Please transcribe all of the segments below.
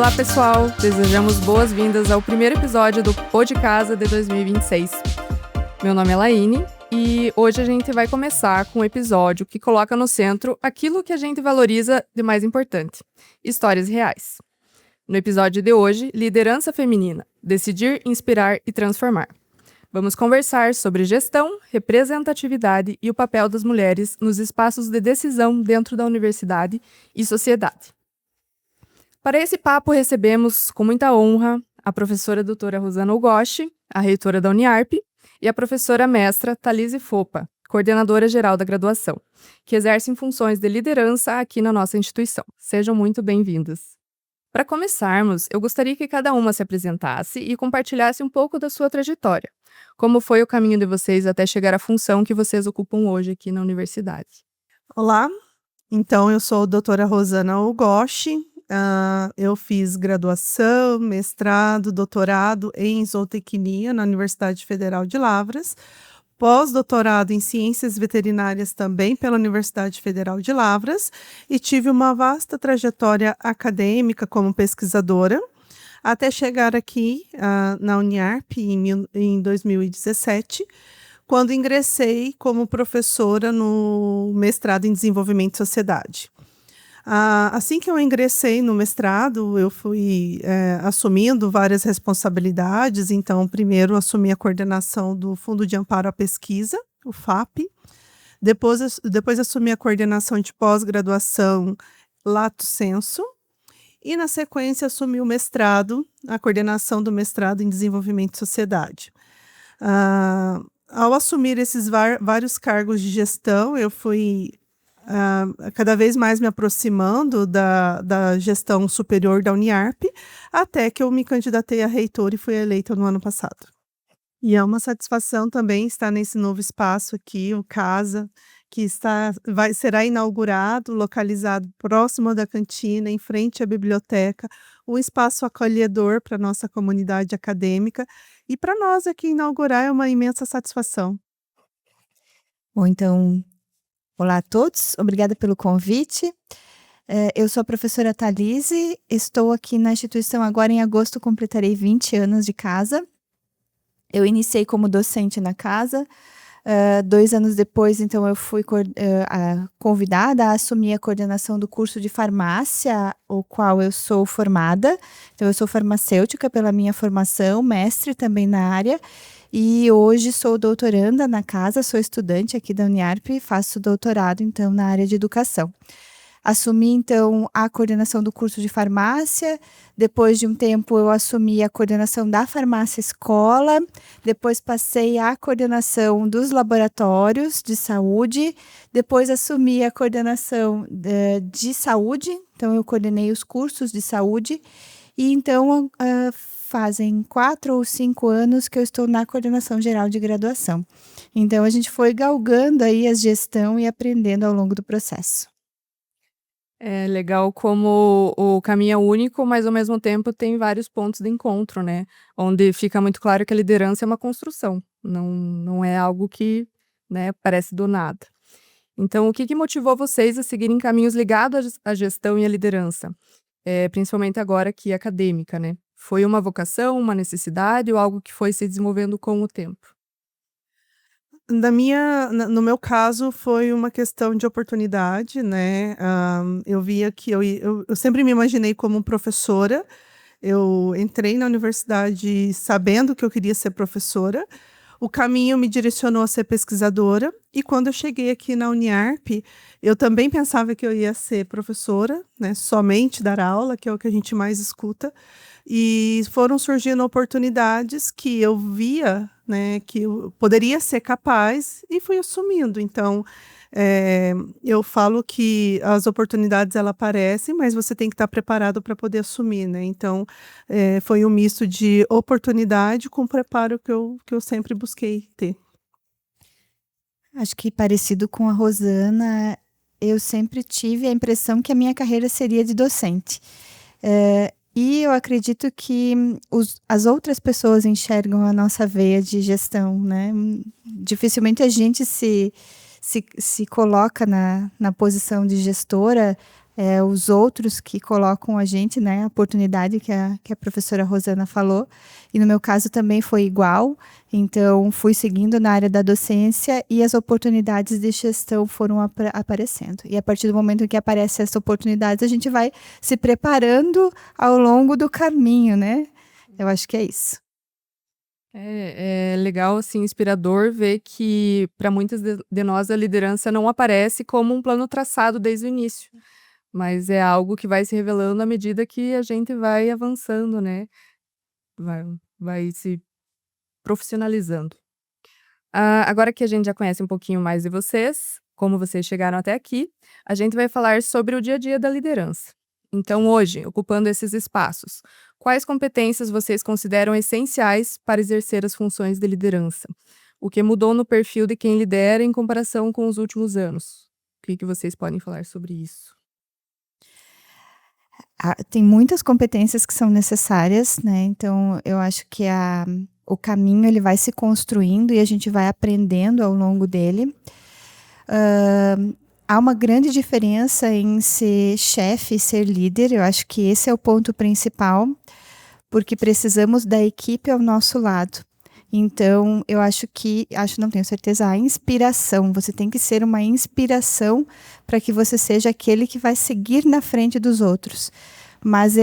Olá, pessoal! Desejamos boas-vindas ao primeiro episódio do Pô de Casa de 2026. Meu nome é Laine e hoje a gente vai começar com um episódio que coloca no centro aquilo que a gente valoriza de mais importante: histórias reais. No episódio de hoje, liderança feminina, decidir, inspirar e transformar. Vamos conversar sobre gestão, representatividade e o papel das mulheres nos espaços de decisão dentro da universidade e sociedade. Para esse papo, recebemos com muita honra a professora doutora Rosana Ugoshi, a reitora da Uniarp, e a professora mestra Thalise Fopa, coordenadora geral da graduação, que exercem funções de liderança aqui na nossa instituição. Sejam muito bem-vindas. Para começarmos, eu gostaria que cada uma se apresentasse e compartilhasse um pouco da sua trajetória. Como foi o caminho de vocês até chegar à função que vocês ocupam hoje aqui na universidade? Olá, então eu sou a doutora Rosana Ugoshi. Eu fiz graduação, mestrado, doutorado em zootecnia na Universidade Federal de Lavras, pós-doutorado em ciências veterinárias também pela Universidade Federal de Lavras e tive uma vasta trajetória acadêmica como pesquisadora, até chegar aqui na Uniarp em 2017, quando ingressei como professora no mestrado em desenvolvimento de sociedade. Assim que eu ingressei no mestrado, eu fui assumindo várias responsabilidades. Então, primeiro assumi a coordenação do Fundo de Amparo à Pesquisa, o FAP. Depois assumi a coordenação de pós-graduação Lato Sensu. E, na sequência, assumi o mestrado, a coordenação do mestrado em desenvolvimento de sociedade. Ao assumir esses vários cargos de gestão, eu fui cada vez mais me aproximando da gestão superior da Uniarp, até que eu me candidatei a reitora e fui eleita no ano passado. E é uma satisfação também estar nesse novo espaço aqui, o CASA, que será inaugurado, localizado próximo da cantina, em frente à biblioteca, um espaço acolhedor para a nossa comunidade acadêmica. E para nós aqui inaugurar é uma imensa satisfação. Bom, então, olá a todos, obrigada pelo convite. Eu sou a professora Thalise, estou aqui na instituição agora em agosto, completarei 20 anos de casa. Eu iniciei como docente na casa. 2 anos depois, então, eu fui convidada a assumir a coordenação do curso de farmácia, o qual eu sou formada. Então, eu sou farmacêutica pela minha formação, mestre também na área, e hoje sou doutoranda na casa, sou estudante aqui da Uniarp e faço doutorado, então, na área de educação. Assumi, então, a coordenação do curso de farmácia. Depois de um tempo, eu assumi a coordenação da farmácia escola. Depois passei à coordenação dos laboratórios de saúde. Depois assumi a coordenação de saúde. Então, eu coordenei os cursos de saúde. E, então, fazem 4 ou 5 anos que eu estou na coordenação geral de graduação. Então, a gente foi galgando aí a gestão e aprendendo ao longo do processo. É legal como o caminho é único, mas ao mesmo tempo tem vários pontos de encontro, né? Onde fica muito claro que a liderança é uma construção, não é algo que, né, parece do nada. Então, o que motivou vocês a seguirem caminhos ligados à gestão e à liderança? Principalmente agora aqui acadêmica, né? Foi uma vocação, uma necessidade ou algo que foi se desenvolvendo com o tempo? No meu caso, foi uma questão de oportunidade, né? Eu via que eu sempre me imaginei como professora. Eu entrei na universidade sabendo que eu queria ser professora. O caminho me direcionou a ser pesquisadora. E quando eu cheguei aqui na Uniarp, eu também pensava que eu ia ser professora, né? Somente dar aula, que é o que a gente mais escuta. E foram surgindo oportunidades que eu via, né, que eu poderia ser capaz e fui assumindo. Então, eu falo que as oportunidades elas aparecem, mas você tem que estar preparado para poder assumir, né? Então, foi um misto de oportunidade com preparo que eu sempre busquei ter. Acho que parecido com a Rosana, eu sempre tive a impressão que a minha carreira seria de docente. E eu acredito que as outras pessoas enxergam a nossa veia de gestão, né? Dificilmente a gente se coloca na posição de gestora os outros que colocam a gente, né, a oportunidade que a professora Rosana falou, e no meu caso também foi igual, então fui seguindo na área da docência e as oportunidades de gestão foram aparecendo, e a partir do momento em que aparecem essas oportunidades, a gente vai se preparando ao longo do caminho, né, eu acho que é isso. É legal, assim, inspirador ver que para muitas de nós a liderança não aparece como um plano traçado desde o início, mas é algo que vai se revelando à medida que a gente vai avançando, né, vai vai se profissionalizando. Agora que a gente já conhece um pouquinho mais de vocês, como vocês chegaram até aqui, a gente vai falar sobre o dia a dia da liderança. Então, hoje, ocupando esses espaços, quais competências vocês consideram essenciais para exercer as funções de liderança? O que mudou no perfil de quem lidera em comparação com os últimos anos? O que vocês podem falar sobre isso? Tem muitas competências que são necessárias, né, então eu acho que o caminho ele vai se construindo e a gente vai aprendendo ao longo dele. Há uma grande diferença em ser chefe e ser líder, eu acho que esse é o ponto principal, porque precisamos da equipe ao nosso lado. Então, eu não tenho certeza, a inspiração, você tem que ser uma inspiração para que você seja aquele que vai seguir na frente dos outros. Mas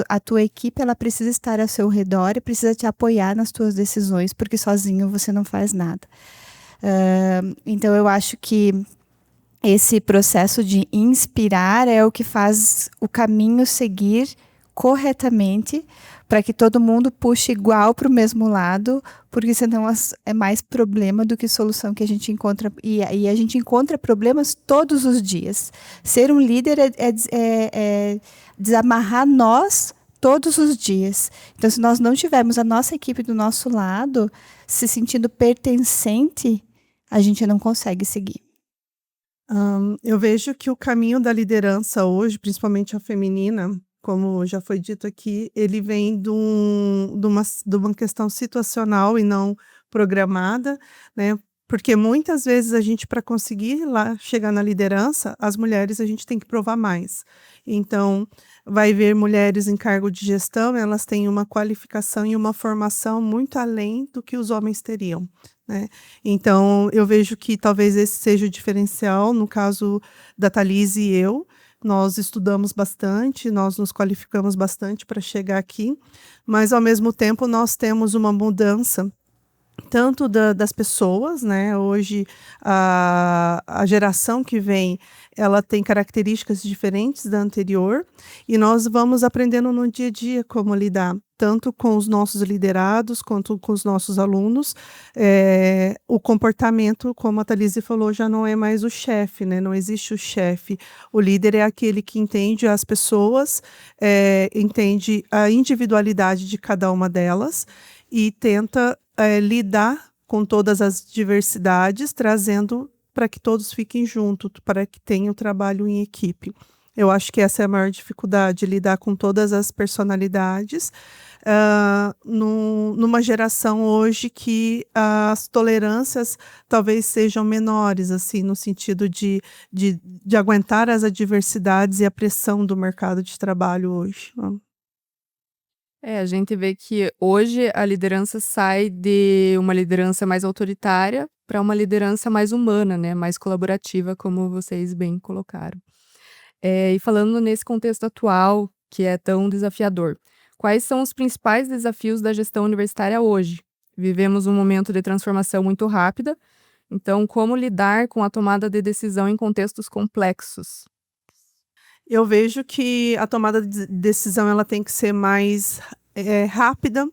a tua equipe, ela precisa estar ao seu redor e precisa te apoiar nas tuas decisões, porque sozinho você não faz nada. Então, eu acho que esse processo de inspirar é o que faz o caminho seguir corretamente, para que todo mundo puxe igual para o mesmo lado, porque senão é mais problema do que solução que a gente encontra. E a gente encontra problemas todos os dias. Ser um líder é desamarrar nós todos os dias. Então, se nós não tivermos a nossa equipe do nosso lado, se sentindo pertencente, a gente não consegue seguir. Eu vejo que o caminho da liderança hoje, principalmente a feminina, como já foi dito aqui, ele vem de uma questão situacional e não programada, né? Porque muitas vezes a gente, para conseguir lá chegar na liderança, as mulheres a gente tem que provar mais. Então, vai ver mulheres em cargo de gestão, elas têm uma qualificação e uma formação muito além do que os homens teriam, né? Então, eu vejo que talvez esse seja o diferencial, no caso da Thalise e eu. Nós estudamos bastante, nós nos qualificamos bastante para chegar aqui, mas ao mesmo tempo nós temos uma mudança tanto das pessoas, né? Hoje a geração que vem, ela tem características diferentes da anterior e nós vamos aprendendo no dia a dia como lidar, tanto com os nossos liderados quanto com os nossos alunos. O comportamento, como a Thalise falou, já não é mais o chefe, né? Não existe o chefe. O líder é aquele que entende as pessoas, entende a individualidade de cada uma delas e tenta lidar com todas as diversidades, trazendo para que todos fiquem juntos, para que tenham trabalho em equipe. Eu acho que essa é a maior dificuldade, lidar com todas as personalidades, numa geração hoje que as tolerâncias talvez sejam menores, assim, no sentido de aguentar as adversidades e a pressão do mercado de trabalho hoje. A gente vê que hoje a liderança sai de uma liderança mais autoritária para uma liderança mais humana, né, mais colaborativa, como vocês bem colocaram. E falando nesse contexto atual, que é tão desafiador, quais são os principais desafios da gestão universitária hoje? Vivemos um momento de transformação muito rápida, então como lidar com a tomada de decisão em contextos complexos? Eu vejo que a tomada de decisão ela tem que ser mais rápida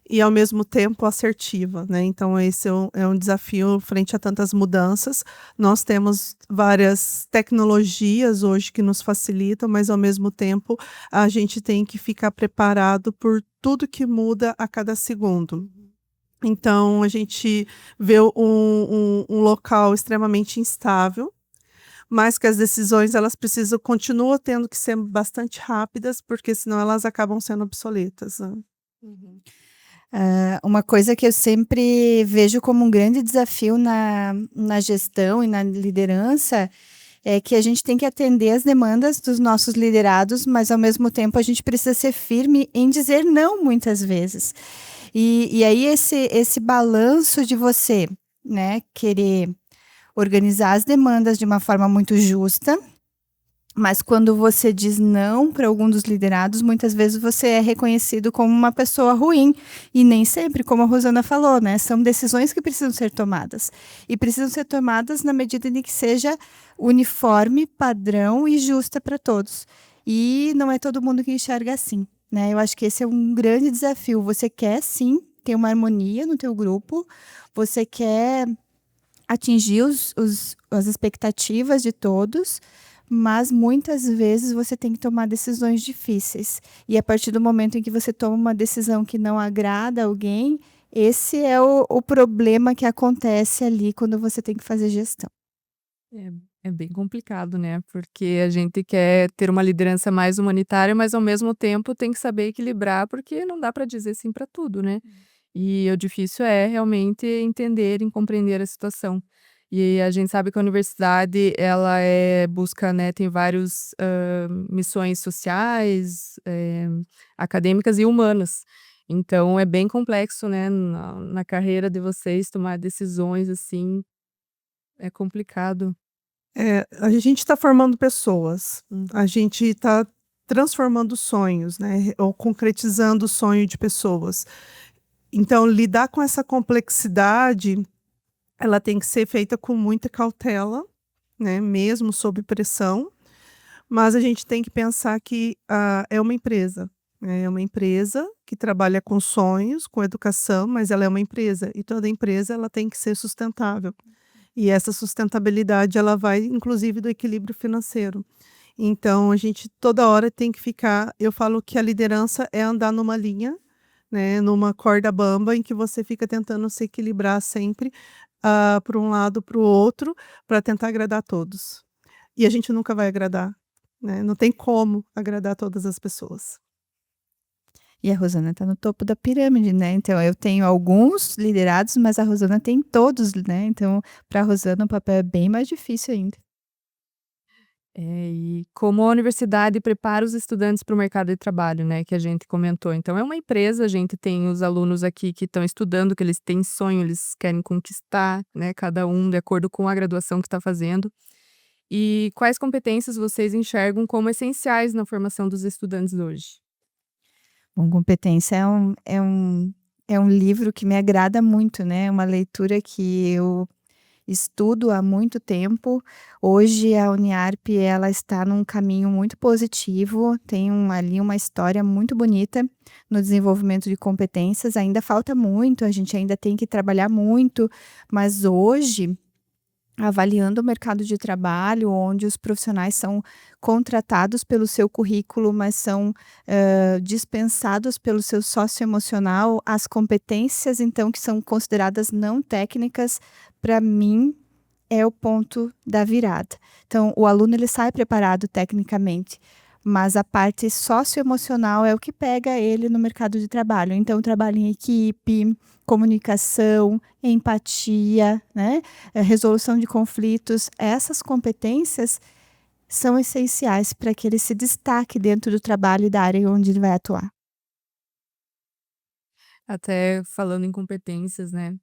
e, ao mesmo tempo, assertiva, né? Então, esse é um desafio frente a tantas mudanças. Nós temos várias tecnologias hoje que nos facilitam, mas, ao mesmo tempo, a gente tem que ficar preparado por tudo que muda a cada segundo. Então, a gente vê um local extremamente instável, mas que as decisões elas continuam tendo que ser bastante rápidas, porque senão elas acabam sendo obsoletas, né? Uma coisa que eu sempre vejo como um grande desafio na gestão e na liderança é que a gente tem que atender as demandas dos nossos liderados, mas ao mesmo tempo a gente precisa ser firme em dizer não muitas vezes. E aí esse balanço de você, né, querer organizar as demandas de uma forma muito justa, mas quando você diz não para algum dos liderados, muitas vezes você é reconhecido como uma pessoa ruim. E nem sempre, como a Rosana falou, né? São decisões que precisam ser tomadas. E precisam ser tomadas na medida em que seja uniforme, padrão e justa para todos. E não é todo mundo que enxerga assim, né? Eu acho que esse é um grande desafio. Você quer, sim, ter uma harmonia no teu grupo. Você quer atingir as expectativas de todos, mas muitas vezes você tem que tomar decisões difíceis. E a partir do momento em que você toma uma decisão que não agrada alguém, esse é o problema que acontece ali quando você tem que fazer gestão. É bem complicado, né? Porque a gente quer ter uma liderança mais humanitária, mas ao mesmo tempo tem que saber equilibrar, porque não dá para dizer sim para tudo, né? E o difícil é realmente entender e compreender a situação. E a gente sabe que a universidade, ela busca, né, tem vários missões sociais, acadêmicas e humanas. Então é bem complexo, né, na carreira de vocês tomar decisões assim, é complicado. A gente está formando pessoas, Hum. a gente está transformando sonhos, né, ou concretizando o sonho de pessoas. Então, lidar com essa complexidade, ela tem que ser feita com muita cautela, né, mesmo sob pressão, mas a gente tem que pensar que é uma empresa, né, é uma empresa que trabalha com sonhos, com educação, mas ela é uma empresa e toda empresa ela tem que ser sustentável. E essa sustentabilidade ela vai inclusive do equilíbrio financeiro. Então a gente toda hora tem que ficar, eu falo que a liderança é andar numa linha, né, numa corda bamba em que você fica tentando se equilibrar sempre, para um lado, para o outro, para tentar agradar todos. E a gente nunca vai agradar, né, não tem como agradar todas as pessoas. E a Rosana está no topo da pirâmide, né? Então eu tenho alguns liderados, mas a Rosana tem todos, né? Então, para a Rosana o papel é bem mais difícil ainda. E como a universidade prepara os estudantes para o mercado de trabalho, né, que a gente comentou. Então é uma empresa, a gente tem os alunos aqui que estão estudando, que eles têm sonho, eles querem conquistar, né, cada um de acordo com a graduação que está fazendo. E quais competências vocês enxergam como essenciais na formação dos estudantes hoje? Bom, competência é um livro que me agrada muito, né? É uma leitura que eu estudo há muito tempo. Hoje a Uniarp ela está num caminho muito positivo, tem ali uma história muito bonita no desenvolvimento de competências. Ainda falta muito, a gente ainda tem que trabalhar muito, mas hoje, avaliando o mercado de trabalho, onde os profissionais são contratados pelo seu currículo, mas são dispensados pelo seu socioemocional, as competências, então, que são consideradas não técnicas, para mim, é o ponto da virada. Então, o aluno ele sai preparado tecnicamente, mas a parte socioemocional é o que pega ele no mercado de trabalho. Então, trabalho em equipe, comunicação, empatia, né? Resolução de conflitos. Essas competências são essenciais para que ele se destaque dentro do trabalho e da área onde ele vai atuar. Até falando em competências, né,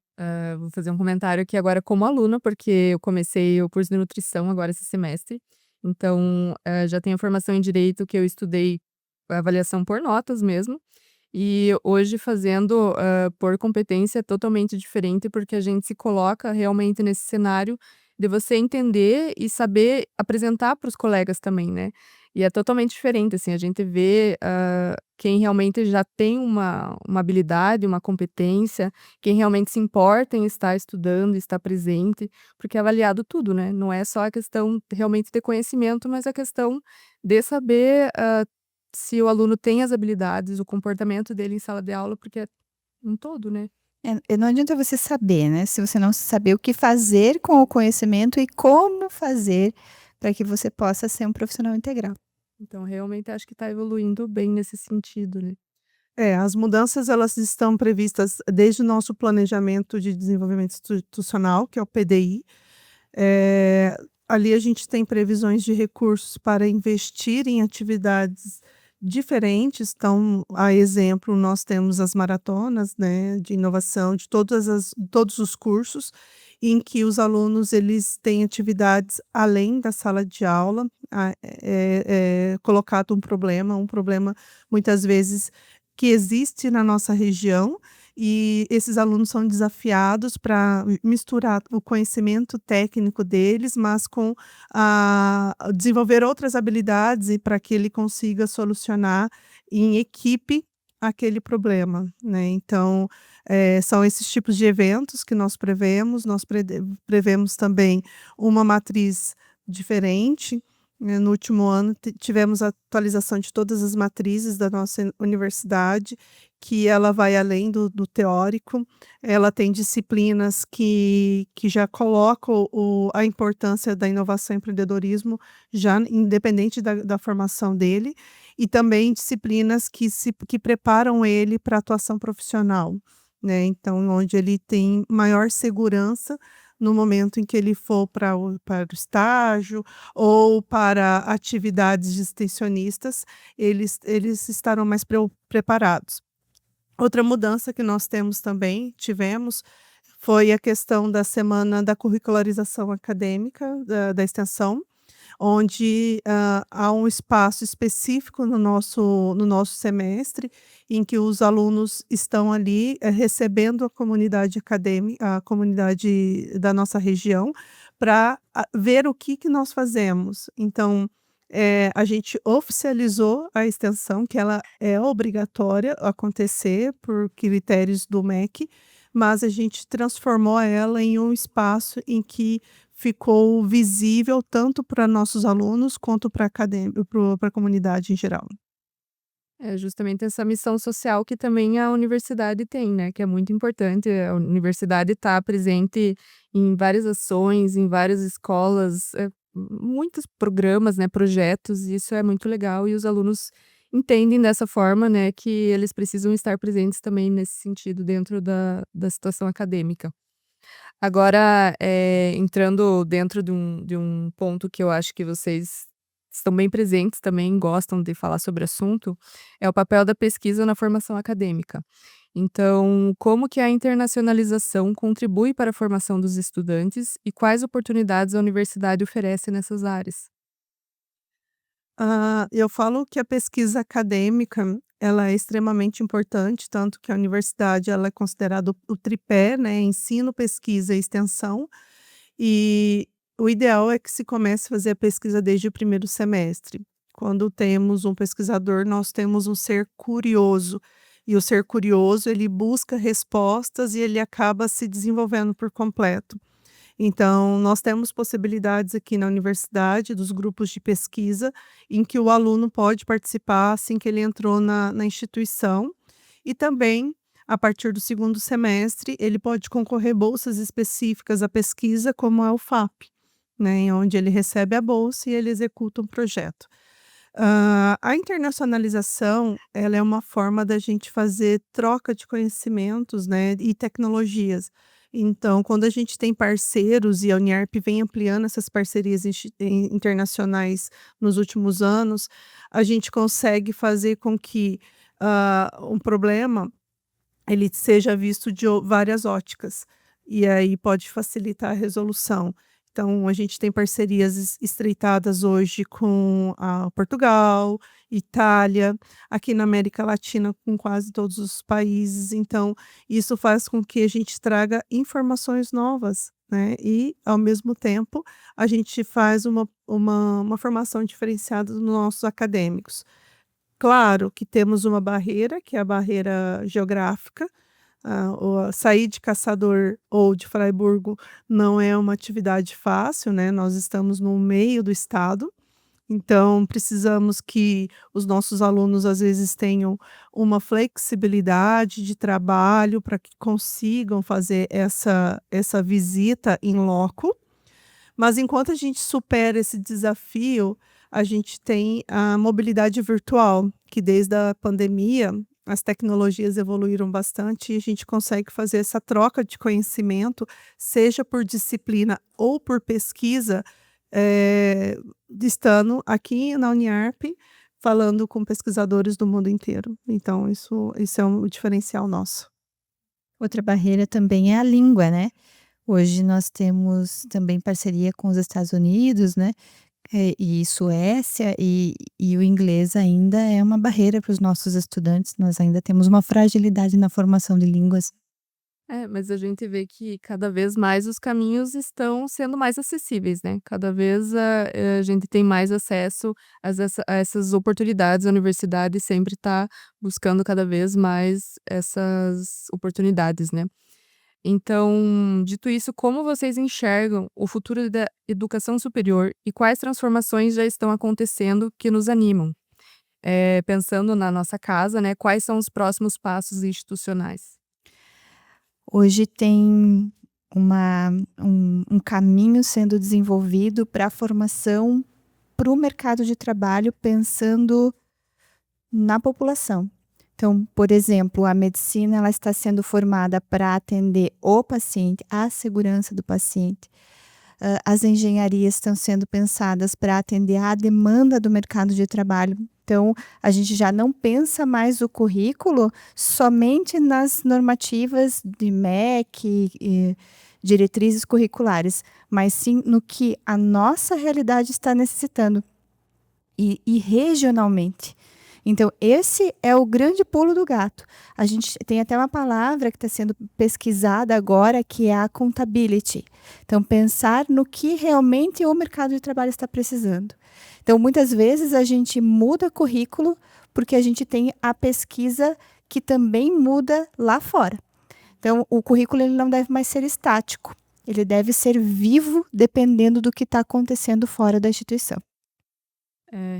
vou fazer um comentário aqui agora como aluna, porque eu comecei o curso de nutrição agora esse semestre, então, já tenho formação em direito que eu estudei avaliação por notas mesmo, e hoje fazendo, por competência é totalmente diferente, porque a gente se coloca realmente nesse cenário de você entender e saber apresentar para os colegas também, né. E é totalmente diferente, assim, a gente vê, quem realmente já tem uma habilidade, uma competência, quem realmente se importa em estar estudando, estar presente, porque é avaliado tudo, né, não é só a questão realmente de conhecimento, mas a questão de saber, se o aluno tem as habilidades, o comportamento dele em sala de aula, porque é um todo, né. Não adianta você saber, né, se você não saber o que fazer com o conhecimento e como fazer para que você possa ser um profissional integral. Então realmente acho que está evoluindo bem nesse sentido, né. As mudanças elas estão previstas desde o nosso planejamento de desenvolvimento institucional, que é o PDI. ali a gente tem previsões de recursos para investir em atividades diferentes. Então, a exemplo, nós temos as maratonas, né, de inovação de todos os cursos, em que os alunos eles têm atividades além da sala de aula. É colocado um problema muitas vezes que existe na nossa região, e esses alunos são desafiados para misturar o conhecimento técnico deles, mas com desenvolver outras habilidades e para que ele consiga solucionar em equipe aquele problema, né. Então, são esses tipos de eventos que nós prevemos. Nós prevemos também uma matriz diferente, né. No último ano tivemos a atualização de todas as matrizes da nossa universidade, que ela vai além do teórico. Ela tem disciplinas que já colocam a importância da inovação e empreendedorismo, já independente da formação dele, e também disciplinas que preparam ele para a atuação profissional, né. Então, onde ele tem maior segurança no momento em que ele for para o estágio ou para atividades de extensionistas, eles estarão mais preparados. Outra mudança que nós tivemos, foi a questão da semana da curricularização acadêmica da extensão, onde, há um espaço específico no nosso semestre, em que os alunos estão ali, recebendo a comunidade da nossa região, para ver o que nós fazemos. Então, a gente oficializou a extensão, que ela é obrigatória acontecer por critérios do MEC, mas a gente transformou ela em um espaço em que ficou visível tanto para nossos alunos quanto para a comunidade em geral. É justamente essa missão social que também a universidade tem, né, que é muito importante. A universidade está presente em várias ações, em várias escolas, muitos programas, né, projetos, e isso é muito legal, e os alunos entendem dessa forma, né, que eles precisam estar presentes também nesse sentido dentro da situação acadêmica. Agora, entrando dentro de um ponto que eu acho que vocês estão bem presentes também, gostam de falar sobre o assunto, é o papel da pesquisa na formação acadêmica. Então, como que a internacionalização contribui para a formação dos estudantes e quais oportunidades a universidade oferece nessas áreas? Eu falo que a pesquisa acadêmica, ela é extremamente importante, tanto que a universidade ela é considerada o tripé, né, ensino, pesquisa e extensão, e o ideal é que se comece a fazer a pesquisa desde o primeiro semestre. Quando temos um pesquisador, nós temos um ser curioso, e o ser curioso ele busca respostas e ele acaba se desenvolvendo por completo. Então, nós temos possibilidades aqui na universidade, dos grupos de pesquisa, em que o aluno pode participar assim que ele entrou na instituição, e também, a partir do segundo semestre, ele pode concorrer bolsas específicas à pesquisa, como é o FAP, né, onde ele recebe a bolsa e ele executa um projeto. A internacionalização, ela é uma forma da gente fazer troca de conhecimentos, né, e tecnologias. Então, quando a gente tem parceiros, e a Uniarp vem ampliando essas parcerias internacionais nos últimos anos, a gente consegue fazer com que, um problema ele seja visto de várias óticas, e aí pode facilitar a resolução. Então, a gente tem parcerias estreitadas hoje com Portugal, Itália, aqui na América Latina com quase todos os países. Então, isso faz com que a gente traga informações novas, né, e, ao mesmo tempo, a gente faz uma formação diferenciada dos nossos acadêmicos. Claro que temos uma barreira, que é a barreira geográfica. Sair de Caçador ou de Fraiburgo não é uma atividade fácil, né, nós estamos no meio do estado, então precisamos que os nossos alunos, às vezes, tenham uma flexibilidade de trabalho para que consigam fazer essa visita in loco. Mas enquanto a gente supera esse desafio, a gente tem a mobilidade virtual, que desde a pandemia as tecnologias evoluíram bastante, e a gente consegue fazer essa troca de conhecimento, seja por disciplina ou por pesquisa, estando aqui na Uniarp, falando com pesquisadores do mundo inteiro. Então isso é um diferencial nosso. Outra barreira também é a língua, né. Hoje nós temos também parceria com os Estados Unidos, né, e Suécia, e o inglês ainda é uma barreira para os nossos estudantes, nós ainda temos uma fragilidade na formação de línguas. É, mas a gente vê que cada vez mais os caminhos estão sendo mais acessíveis, né. Cada vez a gente tem mais acesso a essas oportunidades, a universidade sempre está buscando cada vez mais essas oportunidades, né. Então, dito isso, como vocês enxergam o futuro da educação superior e quais transformações já estão acontecendo que nos animam? Pensando na nossa casa, né, quais são os próximos passos institucionais? Hoje tem um caminho sendo desenvolvido para a formação para o mercado de trabalho pensando na população. Então, por exemplo, a medicina ela está sendo formada para atender o paciente, a segurança do paciente. As engenharias estão sendo pensadas para atender à demanda do mercado de trabalho. Então, a gente já não pensa mais o currículo somente nas normativas de MEC e diretrizes curriculares, mas sim no que a nossa realidade está necessitando e regionalmente. Então, esse é o grande pulo do gato. A gente tem até uma palavra que está sendo pesquisada agora, que é a accountability. Então, pensar no que realmente o mercado de trabalho está precisando. Então, muitas vezes a gente muda currículo porque a gente tem a pesquisa que também muda lá fora. Então, o currículo ele não deve mais ser estático. Ele deve ser vivo dependendo do que está acontecendo fora da instituição.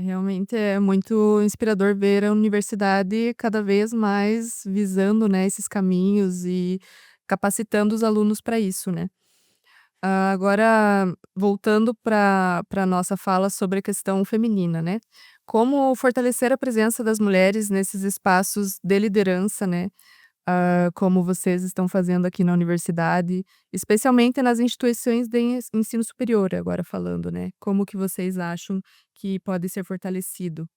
Realmente é muito inspirador ver a universidade cada vez mais visando, né, esses caminhos e capacitando os alunos para isso, né. Agora, voltando para nossa fala sobre a questão feminina, né. Como fortalecer a presença das mulheres nesses espaços de liderança, né, como vocês estão fazendo aqui na universidade, especialmente nas instituições de ensino superior, agora falando, né. Como que vocês acham que pode ser fortalecido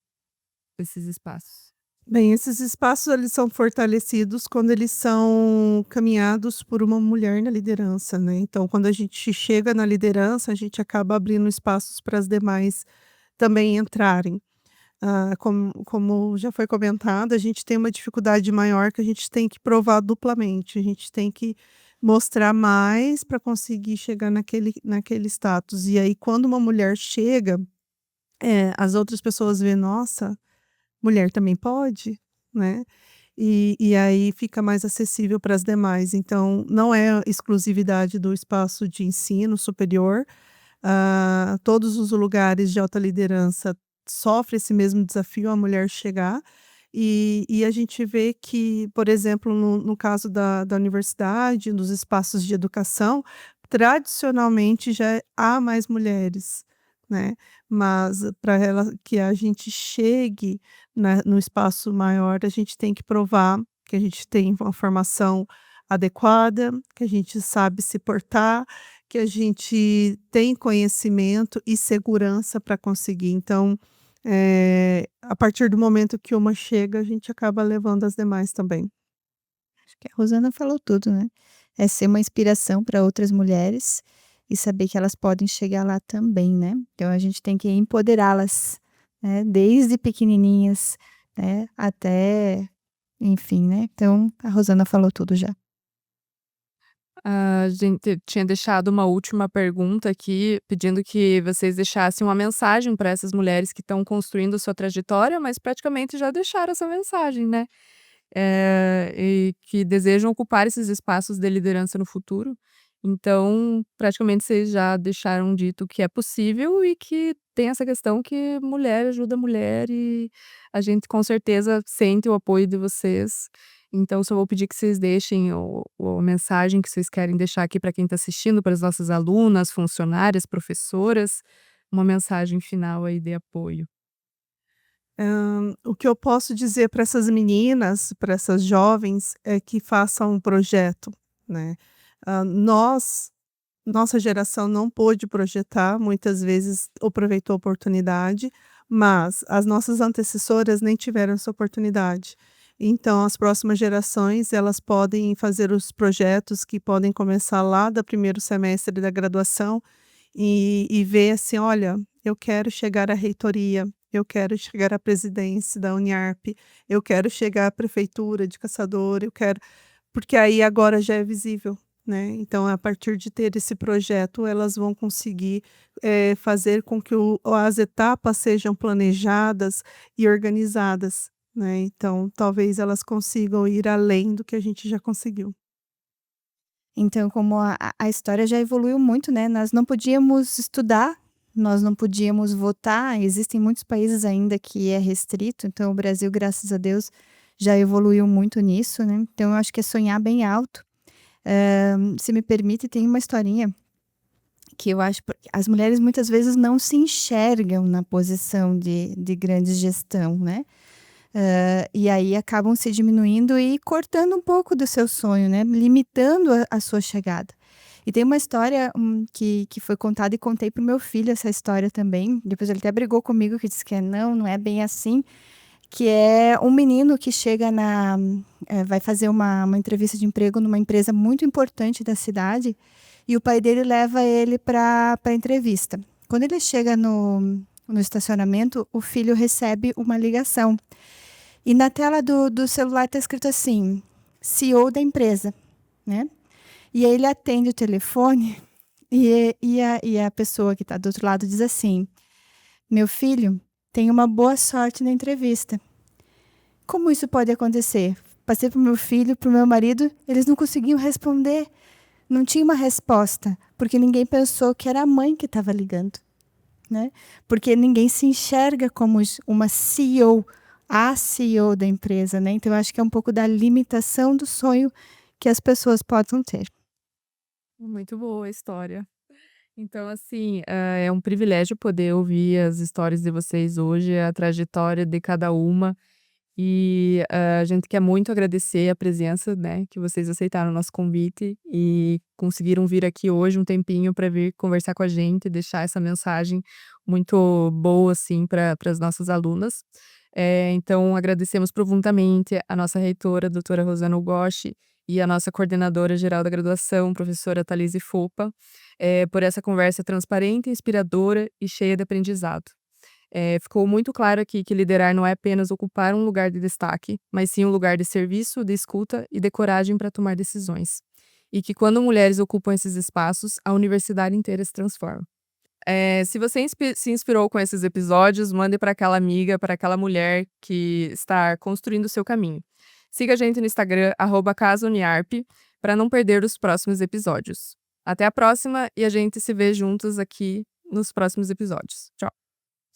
esses espaços? Bem, esses espaços eles são fortalecidos quando eles são caminhados por uma mulher na liderança, né. Então quando a gente chega na liderança, a gente acaba abrindo espaços para as demais também entrarem. Como já foi comentado, a gente tem uma dificuldade maior que a gente tem que provar duplamente, a gente tem que mostrar mais para conseguir chegar naquele status. E aí quando uma mulher chega, as outras pessoas veem: "Nossa, mulher também pode?", né. E aí fica mais acessível para as demais. Então não é exclusividade do espaço de ensino superior, todos os lugares de alta liderança sofrem esse mesmo desafio, a mulher chegar, e a gente vê que, por exemplo, no caso da universidade, nos espaços de educação, tradicionalmente já há mais mulheres, né, mas para ela que a gente chegue no espaço maior, a gente tem que provar que a gente tem uma formação adequada, que a gente sabe se portar, que a gente tem conhecimento e segurança para conseguir. Então, a partir do momento que uma chega, a gente acaba levando as demais também. Acho que a Rosana falou tudo, né. É ser uma inspiração para outras mulheres e saber que elas podem chegar lá também, né. Então a gente tem que empoderá-las, né, desde pequenininhas, né, até enfim, né. Então a Rosana falou tudo já. A gente tinha deixado uma última pergunta aqui, pedindo que vocês deixassem uma mensagem para essas mulheres que estão construindo sua trajetória, mas praticamente já deixaram essa mensagem, né. E que desejam ocupar esses espaços de liderança no futuro. Então, praticamente vocês já deixaram dito que é possível e que tem essa questão que mulher ajuda mulher e a gente com certeza sente o apoio de vocês. Então, só vou pedir que vocês deixem a mensagem que vocês querem deixar aqui para quem está assistindo, para as nossas alunas, funcionárias, professoras, uma mensagem final aí de apoio. O que eu posso dizer para essas meninas, para essas jovens, é que façam um projeto, né. Nós nossa geração não pôde projetar, muitas vezes aproveitou a oportunidade, mas as nossas antecessoras nem tiveram essa oportunidade. Então, as próximas gerações, elas podem fazer os projetos que podem começar lá do primeiro semestre da graduação e ver assim: olha, eu quero chegar à reitoria, eu quero chegar à presidência da Uniarp, eu quero chegar à prefeitura de Caçador, eu quero. Porque aí agora já é visível, né, então a partir de ter esse projeto elas vão conseguir, fazer com que as etapas sejam planejadas e organizadas, né, então talvez elas consigam ir além do que a gente já conseguiu. Então, como a história já evoluiu muito, né, nós não podíamos estudar, nós não podíamos votar, existem muitos países ainda que é restrito, então o Brasil, graças a Deus, já evoluiu muito nisso, né, então eu acho que é sonhar bem alto. Se me permite, tem uma historinha que eu acho porque as mulheres muitas vezes não se enxergam na posição de grande gestão, né. E aí acabam se diminuindo e cortando um pouco do seu sonho, né, limitando a sua chegada. E tem uma história, que foi contada e contei para o meu filho essa história também, depois ele até brigou comigo que disse que não é bem assim, que é um menino que chega vai fazer uma entrevista de emprego numa empresa muito importante da cidade, e o pai dele leva ele para a entrevista. Quando ele chega no estacionamento, o filho recebe uma ligação. E na tela do celular está escrito assim: CEO da empresa, né? E aí ele atende o telefone e a pessoa que está do outro lado diz assim: meu filho, tenha uma boa sorte na entrevista. Como isso pode acontecer? Passei para o meu filho, para o meu marido, eles não conseguiam responder. Não tinha uma resposta, porque ninguém pensou que era a mãe que estava ligando, né? Porque ninguém se enxerga como uma CEO, a CEO da empresa, né? Então eu acho que é um pouco da limitação do sonho que as pessoas possam ter. Muito boa a história. Então, assim, é um privilégio poder ouvir as histórias de vocês hoje, a trajetória de cada uma. E a gente quer muito agradecer a presença, né, que vocês aceitaram o nosso convite e conseguiram vir aqui hoje um tempinho para vir conversar com a gente, deixar essa mensagem muito boa, assim, para as nossas alunas. Então, agradecemos profundamente a nossa reitora, doutora Rosana Ugoshi, e a nossa coordenadora geral da graduação, professora Thalise Fopa, por essa conversa transparente, inspiradora e cheia de aprendizado. Ficou muito claro aqui que liderar não é apenas ocupar um lugar de destaque, mas sim um lugar de serviço, de escuta e de coragem para tomar decisões. E que quando mulheres ocupam esses espaços, a universidade inteira se transforma. Se você se inspirou com esses episódios, mande para aquela amiga, para aquela mulher que está construindo o seu caminho. Siga a gente no Instagram, @casauniarp, para não perder os próximos episódios. Até a próxima e a gente se vê juntos aqui nos próximos episódios. Tchau!